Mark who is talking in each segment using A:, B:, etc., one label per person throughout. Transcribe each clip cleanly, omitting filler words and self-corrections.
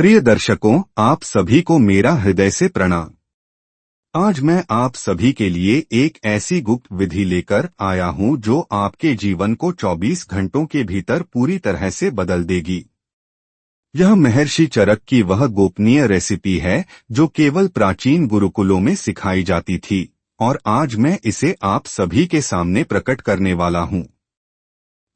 A: प्रिय दर्शकों, आप सभी को मेरा हृदय से प्रणाम। आज मैं आप सभी के लिए एक ऐसी गुप्त विधि लेकर आया हूं जो आपके जीवन को 24 घंटों के भीतर पूरी तरह से बदल देगी। यह महर्षि चरक की वह गोपनीय रेसिपी है जो केवल प्राचीन गुरुकुलों में सिखाई जाती थी, और आज मैं इसे आप सभी के सामने प्रकट करने वाला हूं।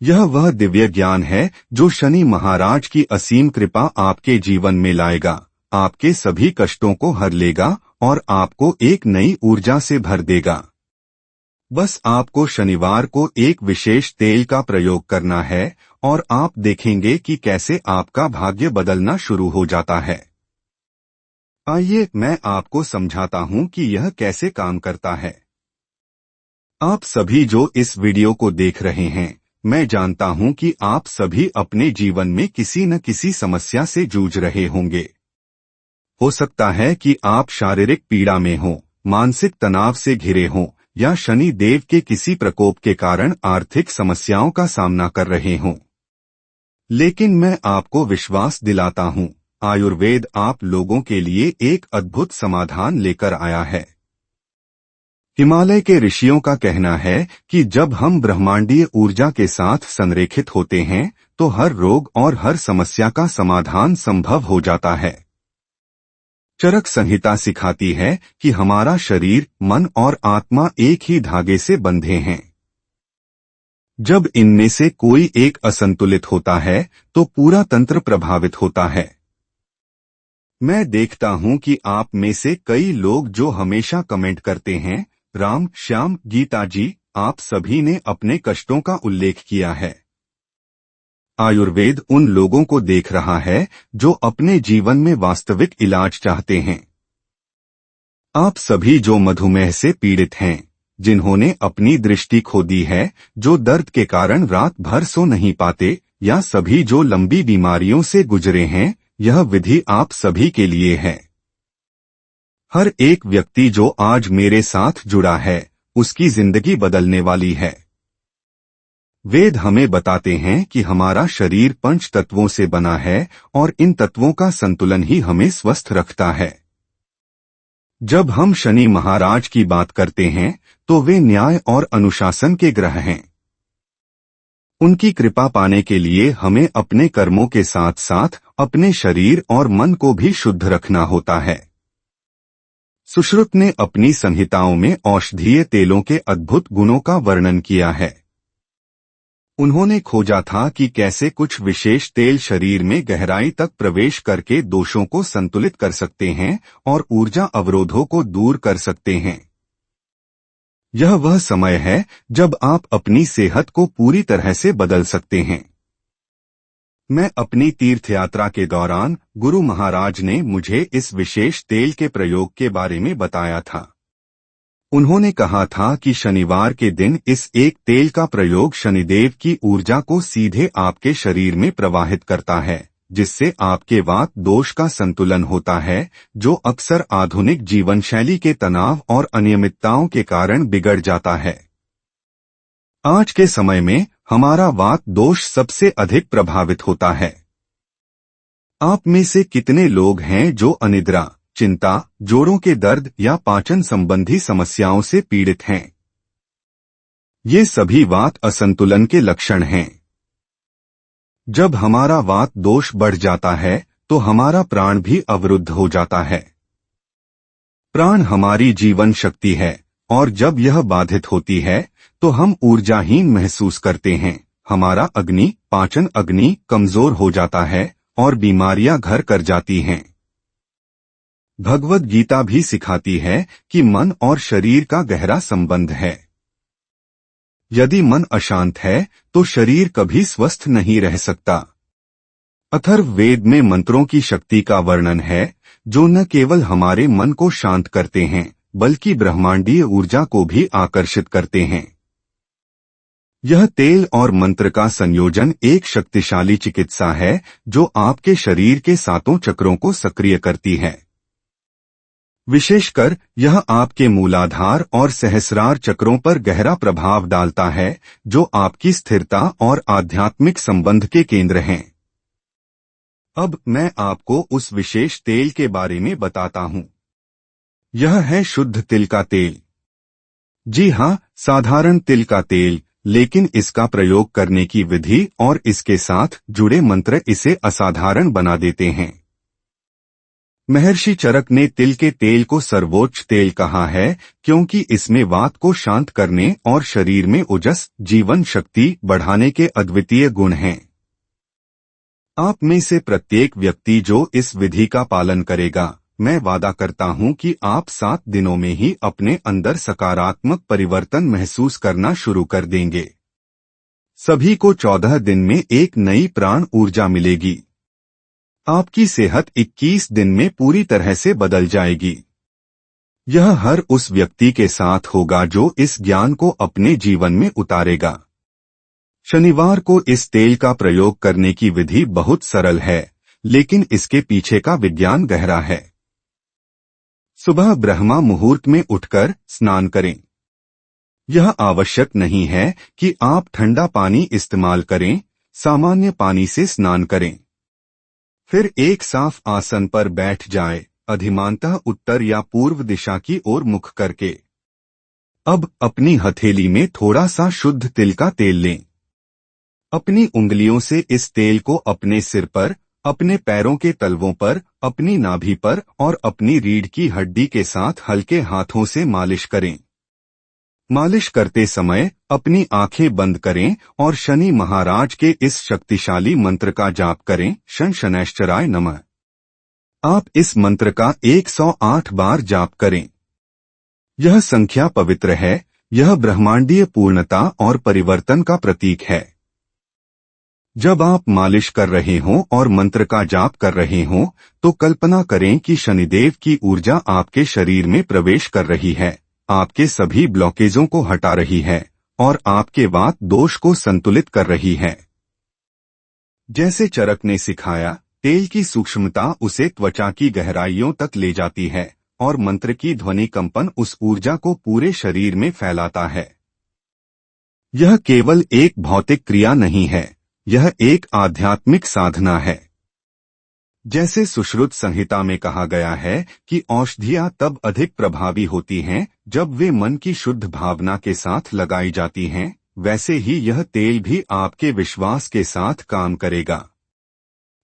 A: यह वह दिव्य ज्ञान है जो शनि महाराज की असीम कृपा आपके जीवन में लाएगा, आपके सभी कष्टों को हर लेगा और आपको एक नई ऊर्जा से भर देगा। बस आपको शनिवार को एक विशेष तेल का प्रयोग करना है और आप देखेंगे कि कैसे आपका भाग्य बदलना शुरू हो जाता है। आइए मैं आपको समझाता हूं कि यह कैसे काम करता है। आप सभी जो इस वीडियो को देख रहे हैं, मैं जानता हूं कि आप सभी अपने जीवन में किसी न किसी समस्या से जूझ रहे होंगे। हो सकता है कि आप शारीरिक पीड़ा में हो, मानसिक तनाव से घिरे हों, या शनि देव के किसी प्रकोप के कारण आर्थिक समस्याओं का सामना कर रहे हों। लेकिन मैं आपको विश्वास दिलाता हूं, आयुर्वेद आप लोगों के लिए एक अद्भुत समाधान लेकर आया है। हिमालय के ऋषियों का कहना है कि जब हम ब्रह्मांडीय ऊर्जा के साथ संरेखित होते हैं तो हर रोग और हर समस्या का समाधान संभव हो जाता है। चरक संहिता सिखाती है कि हमारा शरीर, मन और आत्मा एक ही धागे से बंधे हैं। जब इनमें से कोई एक असंतुलित होता है तो पूरा तंत्र प्रभावित होता है। मैं देखता हूं कि आप में से कई लोग जो हमेशा कमेंट करते हैं, राम, श्याम, गीता जी, आप सभी ने अपने कष्टों का उल्लेख किया है। आयुर्वेद उन लोगों को देख रहा है जो अपने जीवन में वास्तविक इलाज चाहते हैं। आप सभी जो मधुमेह से पीड़ित हैं, जिन्होंने अपनी दृष्टि खो दी है, जो दर्द के कारण रात भर सो नहीं पाते, या सभी जो लंबी बीमारियों से गुजरे हैं, यह विधि आप सभी के लिए है। हर एक व्यक्ति जो आज मेरे साथ जुड़ा है, उसकी जिंदगी बदलने वाली है। वेद हमें बताते हैं कि हमारा शरीर पंच तत्वों से बना है और इन तत्वों का संतुलन ही हमें स्वस्थ रखता है। जब हम शनि महाराज की बात करते हैं तो वे न्याय और अनुशासन के ग्रह हैं। उनकी कृपा पाने के लिए हमें अपने कर्मों के साथ साथ अपने शरीर और मन को भी शुद्ध रखना होता है। सुश्रुत ने अपनी संहिताओं में औषधीय तेलों के अद्भुत गुणों का वर्णन किया है। उन्होंने खोजा था कि कैसे कुछ विशेष तेल शरीर में गहराई तक प्रवेश करके दोषों को संतुलित कर सकते हैं और ऊर्जा अवरोधों को दूर कर सकते हैं। यह वह समय है जब आप अपनी सेहत को पूरी तरह से बदल सकते हैं। मैं अपनी तीर्थयात्रा के दौरान गुरु महाराज ने मुझे इस विशेष तेल के प्रयोग के बारे में बताया था। उन्होंने कहा था कि शनिवार के दिन इस एक तेल का प्रयोग शनिदेव की ऊर्जा को सीधे आपके शरीर में प्रवाहित करता है, जिससे आपके वात दोष का संतुलन होता है, जो अक्सर आधुनिक जीवन शैली के तनाव और अनियमितताओं के कारण बिगड़ जाता है। आज के समय में हमारा वात दोष सबसे अधिक प्रभावित होता है। आप में से कितने लोग हैं जो अनिद्रा, चिंता, जोड़ों के दर्द या पाचन संबंधी समस्याओं से पीड़ित हैं? ये सभी वात असंतुलन के लक्षण हैं। जब हमारा वात दोष बढ़ जाता है तो हमारा प्राण भी अवरुद्ध हो जाता है। प्राण हमारी जीवन शक्ति है, और जब यह बाधित होती है तो हम ऊर्जाहीन महसूस करते हैं। हमारा अग्नि, पाचन अग्नि कमजोर हो जाता है और बीमारियां घर कर जाती हैं। भगवद गीता भी सिखाती है कि मन और शरीर का गहरा संबंध है। यदि मन अशांत है तो शरीर कभी स्वस्थ नहीं रह सकता। अथर्ववेद में मंत्रों की शक्ति का वर्णन है, जो न केवल हमारे मन को शांत करते हैं बल्कि ब्रह्मांडीय ऊर्जा को भी आकर्षित करते हैं। यह तेल और मंत्र का संयोजन एक शक्तिशाली चिकित्सा है जो आपके शरीर के सातों चक्रों को सक्रिय करती है। विशेषकर यह आपके मूलाधार और सहस्रार चक्रों पर गहरा प्रभाव डालता है, जो आपकी स्थिरता और आध्यात्मिक संबंध के केंद्र हैं। अब मैं आपको उस विशेष तेल के बारे में बताता हूँ। यह है शुद्ध तिल का तेल। जी हाँ, साधारण तिल का तेल, लेकिन इसका प्रयोग करने की विधि और इसके साथ जुड़े मंत्र इसे असाधारण बना देते हैं। महर्षि चरक ने तिल के तेल को सर्वोच्च तेल कहा है, क्योंकि इसमें वात को शांत करने और शरीर में ओजस, जीवन शक्ति बढ़ाने के अद्वितीय गुण हैं। आप में से प्रत्येक व्यक्ति जो इस विधि का पालन करेगा, मैं वादा करता हूं कि आप 7 दिनों में ही अपने अंदर सकारात्मक परिवर्तन महसूस करना शुरू कर देंगे। सभी को 14 दिन में एक नई प्राण ऊर्जा मिलेगी। आपकी सेहत 21 दिन में पूरी तरह से बदल जाएगी। यह हर उस व्यक्ति के साथ होगा जो इस ज्ञान को अपने जीवन में उतारेगा। शनिवार को इस तेल का प्रयोग करने की विधि बहुत सरल है, लेकिन इसके पीछे का विज्ञान गहरा है। सुबह ब्रह्मा मुहूर्त में उठकर स्नान करें। यह आवश्यक नहीं है कि आप ठंडा पानी इस्तेमाल करें, सामान्य पानी से स्नान करें। फिर एक साफ आसन पर बैठ जाएं, अधिमानतः उत्तर या पूर्व दिशा की ओर मुख करके। अब अपनी हथेली में थोड़ा सा शुद्ध तिल का तेल लें। अपनी उंगलियों से इस तेल को अपने सिर पर, अपने पैरों के तलवों पर, अपनी नाभि पर और अपनी रीढ़ की हड्डी के साथ हल्के हाथों से मालिश करें। मालिश करते समय अपनी आंखें बंद करें और शनि महाराज के इस शक्तिशाली मंत्र का जाप करें, शन शनैश्चराय नमः। आप इस मंत्र का 108 बार जाप करें। यह संख्या पवित्र है, यह ब्रह्मांडीय पूर्णता और परिवर्तन का प्रतीक है। जब आप मालिश कर रहे हों और मंत्र का जाप कर रहे हों, तो कल्पना करें कि शनिदेव की ऊर्जा आपके शरीर में प्रवेश कर रही है, आपके सभी ब्लॉकेजों को हटा रही है और आपके वात दोष को संतुलित कर रही है। जैसे चरक ने सिखाया, तेल की सूक्ष्मता उसे त्वचा की गहराइयों तक ले जाती है और मंत्र की ध्वनि कंपन उस ऊर्जा को पूरे शरीर में फैलाता है। यह केवल एक भौतिक क्रिया नहीं है, यह एक आध्यात्मिक साधना है। जैसे सुश्रुत संहिता में कहा गया है कि औषधियां तब अधिक प्रभावी होती हैं जब वे मन की शुद्ध भावना के साथ लगाई जाती हैं, वैसे ही यह तेल भी आपके विश्वास के साथ काम करेगा।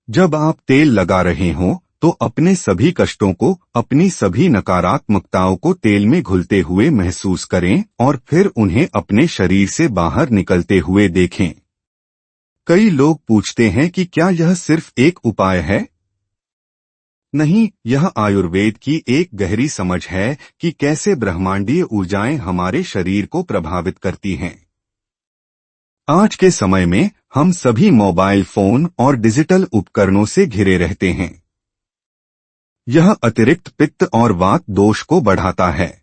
A: जब आप तेल लगा रहे हों, तो अपने सभी कष्टों को, अपनी सभी नकारात्मकताओं को तेल में घुलते हुए महसूस करें और फिर उन्हें अपने शरीर से बाहर निकलते हुए देखें। कई लोग पूछते हैं कि क्या यह सिर्फ एक उपाय है? नहीं, यह आयुर्वेद की एक गहरी समझ है कि कैसे ब्रह्मांडीय ऊर्जाएं हमारे शरीर को प्रभावित करती हैं। आज के समय में हम सभी मोबाइल फोन और डिजिटल उपकरणों से घिरे रहते हैं। यह अतिरिक्त पित्त और वात दोष को बढ़ाता है।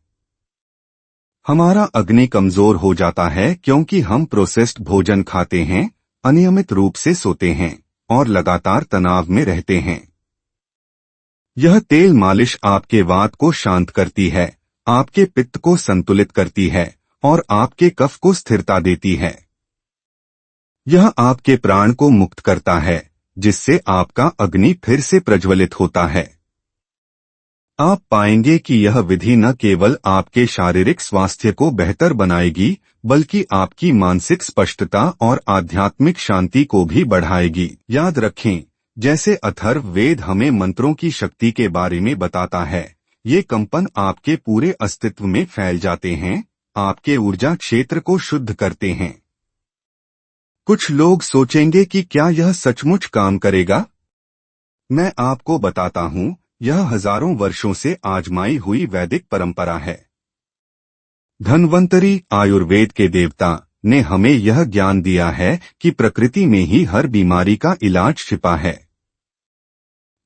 A: हमारा अग्नि कमजोर हो जाता है क्योंकि हम प्रोसेस्ड भोजन खाते हैं, अनियमित रूप से सोते हैं और लगातार तनाव में रहते हैं। यह तेल मालिश आपके वात को शांत करती है, आपके पित्त को संतुलित करती है और आपके कफ को स्थिरता देती है। यह आपके प्राण को मुक्त करता है, जिससे आपका अग्नि फिर से प्रज्वलित होता है। आप पाएंगे कि यह विधि न केवल आपके शारीरिक स्वास्थ्य को बेहतर बनाएगी, बल्कि आपकी मानसिक स्पष्टता और आध्यात्मिक शांति को भी बढ़ाएगी। याद रखें, जैसे अथर्व वेद हमें मंत्रों की शक्ति के बारे में बताता है, ये कंपन आपके पूरे अस्तित्व में फैल जाते हैं, आपके ऊर्जा क्षेत्र को शुद्ध करते हैं। कुछ लोग सोचेंगे कि क्या यह सचमुच काम करेगा? मैं आपको बताता हूं, यह हजारों वर्षों से आजमाई हुई वैदिक परंपरा है। धन्वंतरी आयुर्वेद के देवता ने हमें यह ज्ञान दिया है कि प्रकृति में ही हर बीमारी का इलाज छिपा है।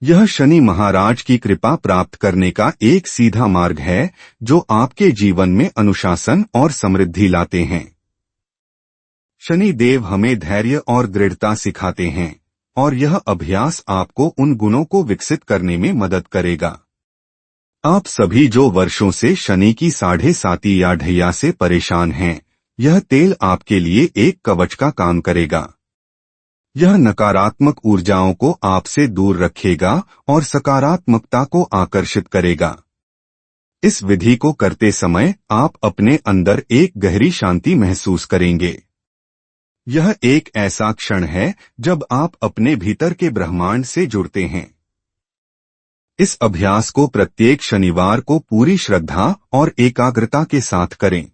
A: यह शनि महाराज की कृपा प्राप्त करने का एक सीधा मार्ग है, जो आपके जीवन में अनुशासन और समृद्धि लाते हैं। शनि देव हमें धैर्य और दृढ़ता सिखाते हैं और यह अभ्यास आपको उन गुणों को विकसित करने में मदद करेगा। आप सभी जो वर्षों से शनि की 7.5 या ढैया से परेशान हैं, यह तेल आपके लिए एक कवच का काम करेगा। यह नकारात्मक ऊर्जाओं को आपसे दूर रखेगा और सकारात्मकता को आकर्षित करेगा। इस विधि को करते समय आप अपने अंदर एक गहरी शांति महसूस करेंगे। यह एक ऐसा क्षण है जब आप अपने भीतर के ब्रह्मांड से जुड़ते हैं। इस अभ्यास को प्रत्येक शनिवार को पूरी श्रद्धा और एकाग्रता के साथ करें।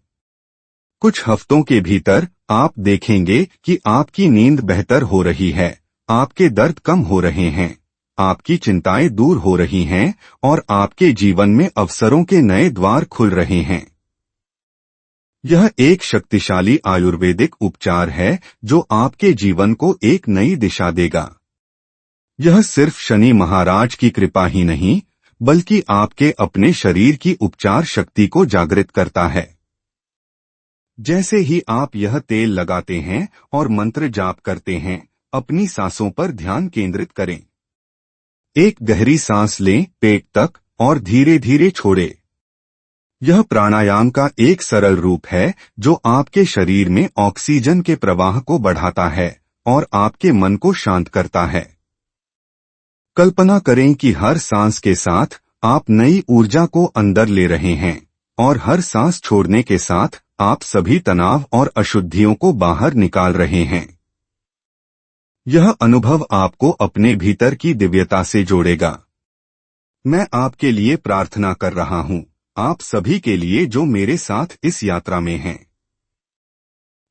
A: कुछ हफ्तों के भीतर आप देखेंगे कि आपकी नींद बेहतर हो रही है, आपके दर्द कम हो रहे हैं, आपकी चिंताएं दूर हो रही हैं और आपके जीवन में अवसरों के नए द्वार खुल रहे हैं। यह एक शक्तिशाली आयुर्वेदिक उपचार है जो आपके जीवन को एक नई दिशा देगा। यह सिर्फ शनि महाराज की कृपा ही नहीं, बल्कि आपके अपने शरीर की उपचार शक्ति को जागृत करता है। जैसे ही आप यह तेल लगाते हैं और मंत्र जाप करते हैं, अपनी सांसों पर ध्यान केंद्रित करें। एक गहरी सांस लें पेट तक और धीरे धीरे छोड़ें। यह प्राणायाम का एक सरल रूप है जो आपके शरीर में ऑक्सीजन के प्रवाह को बढ़ाता है और आपके मन को शांत करता है। कल्पना करें कि हर सांस के साथ आप नई ऊर्जा को अंदर ले रहे हैं और हर सांस छोड़ने के साथ आप सभी तनाव और अशुद्धियों को बाहर निकाल रहे हैं। यह अनुभव आपको अपने भीतर की दिव्यता से जोड़ेगा। मैं आपके लिए प्रार्थना कर रहा हूं, आप सभी के लिए जो मेरे साथ इस यात्रा में हैं।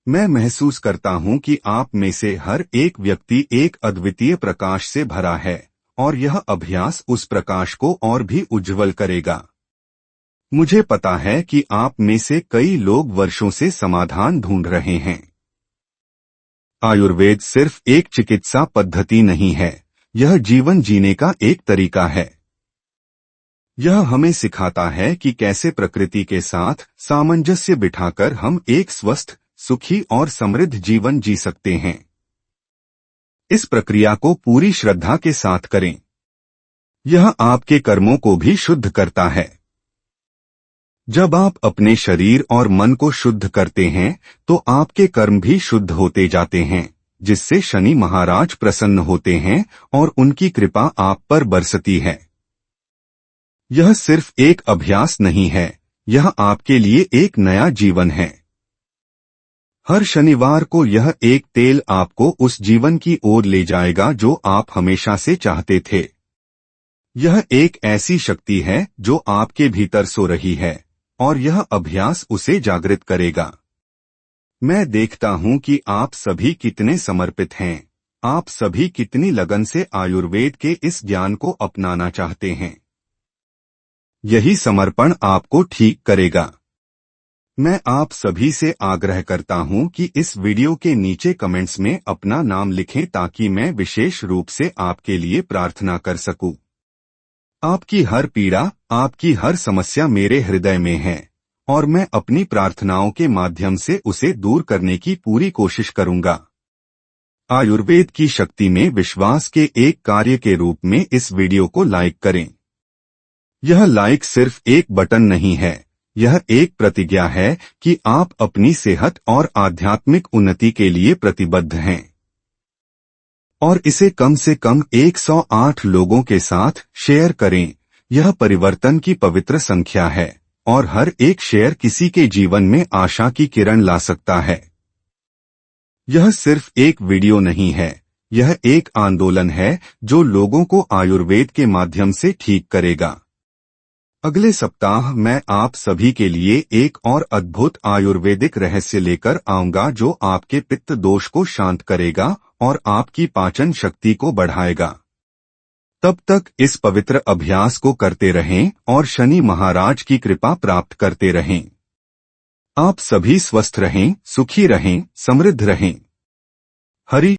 A: मैं महसूस करता हूं कि आप में से हर एक व्यक्ति एक अद्वितीय प्रकाश से भरा है और यह अभ्यास उस प्रकाश को और भी उज्जवल करेगा। मुझे पता है कि आप में से कई लोग वर्षों से समाधान ढूंढ रहे हैं। आयुर्वेद सिर्फ एक चिकित्सा पद्धति नहीं है, यह जीवन जीने का एक तरीका है। यह हमें सिखाता है कि कैसे प्रकृति के साथ सामंजस्य बिठाकर हम एक स्वस्थ, सुखी और समृद्ध जीवन जी सकते हैं। इस प्रक्रिया को पूरी श्रद्धा के साथ करें। यह आपके कर्मों को भी शुद्ध करता है। जब आप अपने शरीर और मन को शुद्ध करते हैं तो आपके कर्म भी शुद्ध होते जाते हैं, जिससे शनि महाराज प्रसन्न होते हैं और उनकी कृपा आप पर बरसती है। यह सिर्फ एक अभ्यास नहीं है, यह आपके लिए एक नया जीवन है। हर शनिवार को यह एक तेल आपको उस जीवन की ओर ले जाएगा जो आप हमेशा से चाहते थे। यह एक ऐसी शक्ति है जो आपके भीतर सो रही है और यह अभ्यास उसे जागृत करेगा। मैं देखता हूं कि आप सभी कितने समर्पित हैं, आप सभी कितनी लगन से आयुर्वेद के इस ज्ञान को अपनाना चाहते हैं। यही समर्पण आपको ठीक करेगा। मैं आप सभी से आग्रह करता हूं कि इस वीडियो के नीचे कमेंट्स में अपना नाम लिखें ताकि मैं विशेष रूप से आपके लिए प्रार्थना कर सकूं। आपकी हर पीड़ा, आपकी हर समस्या मेरे हृदय में है और मैं अपनी प्रार्थनाओं के माध्यम से उसे दूर करने की पूरी कोशिश करूंगा। आयुर्वेद की शक्ति में विश्वास के एक कार्य के रूप में इस वीडियो को लाइक करें। यह लाइक सिर्फ एक बटन नहीं है, यह एक प्रतिज्ञा है कि आप अपनी सेहत और आध्यात्मिक उन्नति के लिए प्रतिबद्ध हैं। और इसे कम से कम 108 लोगों के साथ शेयर करें। यह परिवर्तन की पवित्र संख्या है और हर एक शेयर किसी के जीवन में आशा की किरण ला सकता है। यह सिर्फ एक वीडियो नहीं है, यह एक आंदोलन है जो लोगों को आयुर्वेद के माध्यम से ठीक करेगा। अगले सप्ताह मैं आप सभी के लिए एक और अद्भुत आयुर्वेदिक रहस्य लेकर आऊंगा जो आपके पित्त दोष को शांत करेगा और आपकी पाचन शक्ति को बढ़ाएगा। तब तक इस पवित्र अभ्यास को करते रहें और शनि महाराज की कृपा प्राप्त करते रहें। आप सभी स्वस्थ रहें, सुखी रहें, समृद्ध रहें। हरि